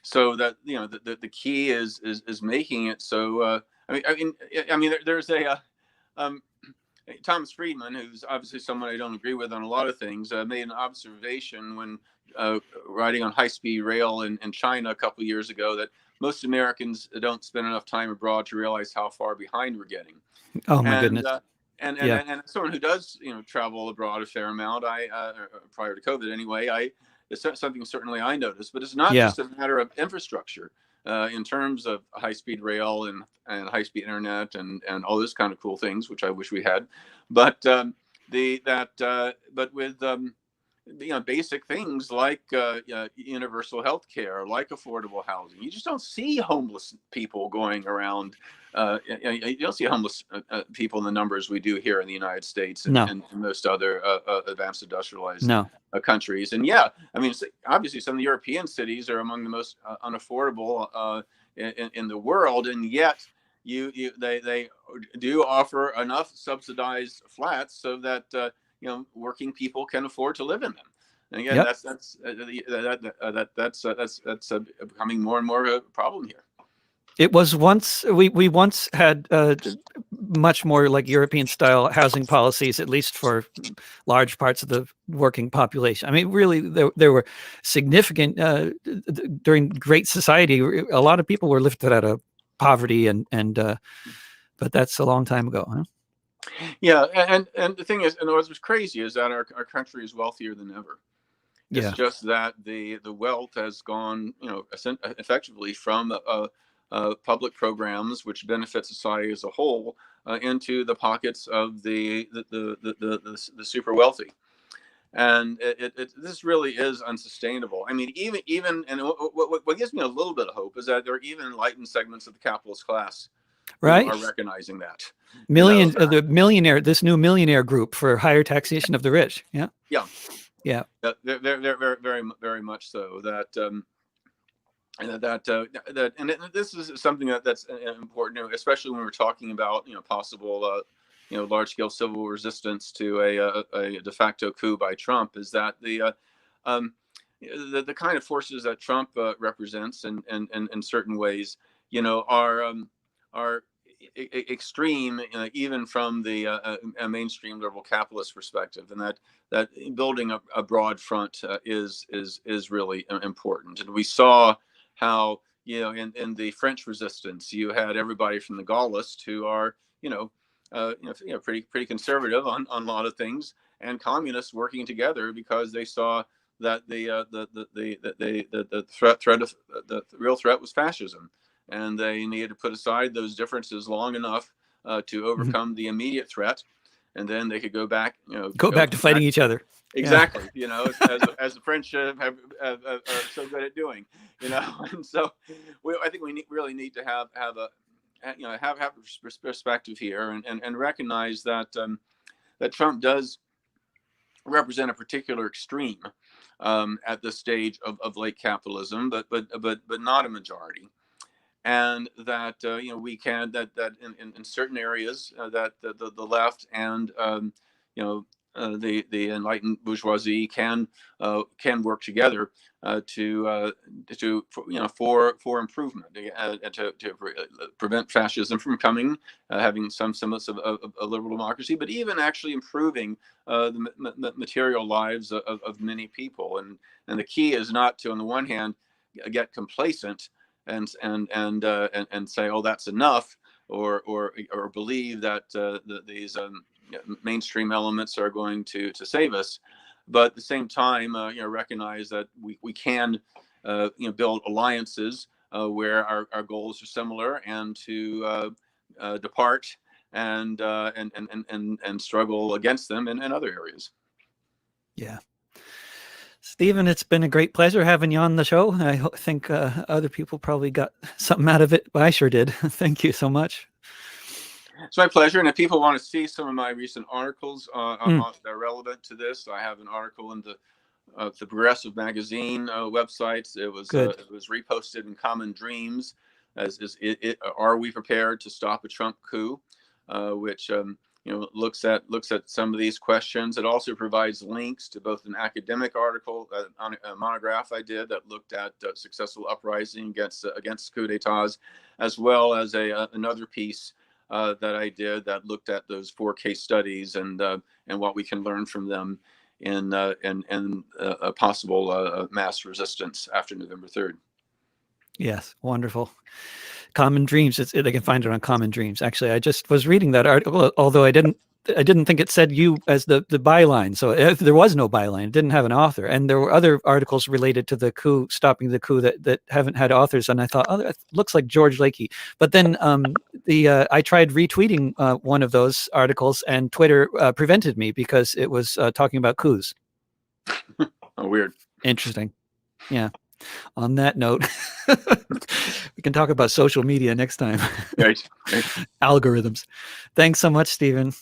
so that the key is making it so. I mean, there's a Thomas Friedman, who's obviously someone I don't agree with on a lot of things, made an observation when riding on high-speed rail in China a couple of years ago that most Americans don't spend enough time abroad to realize how far behind we're getting. Oh my goodness! And someone who does travel abroad a fair amount, prior to COVID anyway, it's something certainly I noticed. But it's not just a matter of infrastructure in terms of high-speed rail and high-speed internet and all those kind of cool things, which I wish we had. But but with basic things like universal health care, like affordable housing, you just don't see homeless people going around. You don't see homeless people in the numbers we do here in the United States and most other advanced industrialized countries. And I mean, obviously some of the European cities are among the most unaffordable in the world, and yet they do offer enough subsidized flats so that working people can afford to live in them. And again, that's becoming more and more a problem here. It was once we once had much more like European style housing policies, at least for large parts of the working population. I mean, really, there were significant during Great Society. A lot of people were lifted out of poverty, but that's a long time ago, huh? Yeah, and the thing is, and what's crazy is that our country is wealthier than ever. It's just that the wealth has gone, effectively from public programs which benefit society as a whole into the pockets of the super wealthy, and this really is unsustainable. I mean, even and what gives me a little bit of hope is that there are even enlightened segments of the capitalist class who are recognizing that the millionaire, this new millionaire group for higher taxation of the rich. They're very much so that. And this is something that's important, especially when we're talking about possible large-scale civil resistance to a de facto coup by Trump. Is that the kind of forces that Trump represents in certain ways, are extreme, even from the a mainstream liberal capitalist perspective, and that building a broad front is really important. And we saw how in the French resistance you had everybody from the Gaullists who are pretty conservative on a lot of things, and communists working together because they saw that the real threat was fascism, and they needed to put aside those differences long enough to overcome the immediate threat, and then they could go back to fighting each other. Exactly. As the French are so good at doing. And so I think we really need to have have perspective here, and recognize that that Trump does represent a particular extreme at this stage of late capitalism, but not a majority. And that we can that in certain areas that the left and the enlightened bourgeoisie can work together for improvement, to prevent fascism from coming, having some semblance of a liberal democracy, but even actually improving the material lives of many people. And the key is not to, on the one hand, get complacent and say, oh, that's enough, or believe that these mainstream elements are going to save us, but at the same time, recognize that we can build alliances where our goals are similar, and to depart and struggle against them in other areas. Yeah. Stephen, it's been a great pleasure having you on the show. I think other people probably got something out of it, but I sure did. Thank you so much. It's my pleasure. And if people want to see some of my recent articles that are relevant to this, I have an article in the Progressive Magazine websites. It was reposted in Common Dreams. Are we prepared to stop a Trump coup? Which looks at some of these questions. It also provides links to both an academic article, a monograph I did that looked at successful uprising against coup d'états, as well as another piece that I did that looked at those 4 case studies and what we can learn from them in a possible mass resistance after November 3rd. Yes, wonderful. Common Dreams. They can find it on Common Dreams. Actually, I just was reading that article, although I didn't think it said you as the byline. So there was no byline. It didn't have an author. And there were other articles related to the coup, stopping the coup, that haven't had authors. And I thought, oh, that looks like George Lakey. But then I tried retweeting one of those articles, and Twitter prevented me because it was talking about coups. Oh, weird. Interesting. Yeah. On that note, we can talk about social media next time. Right. Algorithms. Thanks so much, Stephen.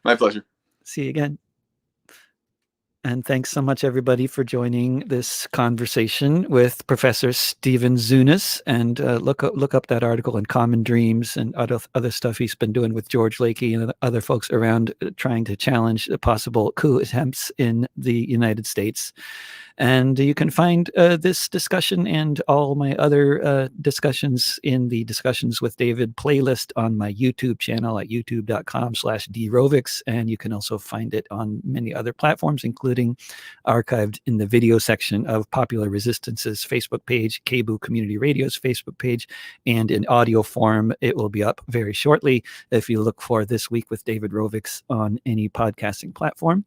My pleasure. See you again. And thanks so much, everybody, for joining this conversation with Professor Stephen Zunes. And look up that article in Common Dreams and other stuff he's been doing with George Lakey and other folks around trying to challenge the possible coup attempts in the United States. And you can find this discussion and all my other discussions in the Discussions with David playlist on my YouTube channel at youtube.com/drovics. And you can also find it on many other platforms, including archived in the video section of Popular Resistance's Facebook page, KBOO Community Radio's Facebook page, and in audio form. It will be up very shortly if you look for This Week with David Rovics on any podcasting platform.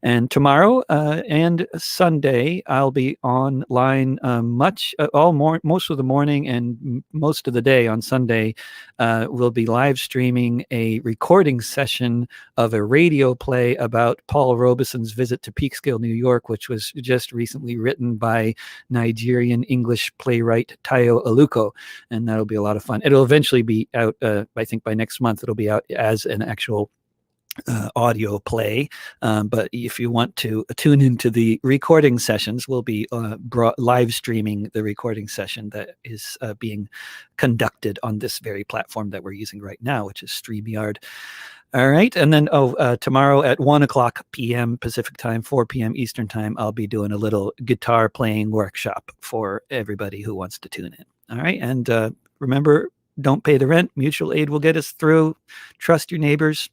And tomorrow and Sunday, I'll be online most of the morning and most of the day on Sunday. We'll be live streaming a recording session of a radio play about Paul Robeson's visit to Peekskill, New York, which was just recently written by Nigerian English playwright Tayo Aluko. And that'll be a lot of fun. It'll eventually be out, I think by next month, it'll be out as an actual audio play, but if you want to tune into the recording sessions, we'll be live streaming the recording session that is being conducted on this very platform that we're using right now, which is StreamYard. All right. And then tomorrow at 1:00 p.m. Pacific time, 4 p.m. Eastern time, I'll be doing a little guitar playing workshop for everybody who wants to tune in. All right. And remember, don't pay the rent. Mutual aid will get us through. Trust your neighbors.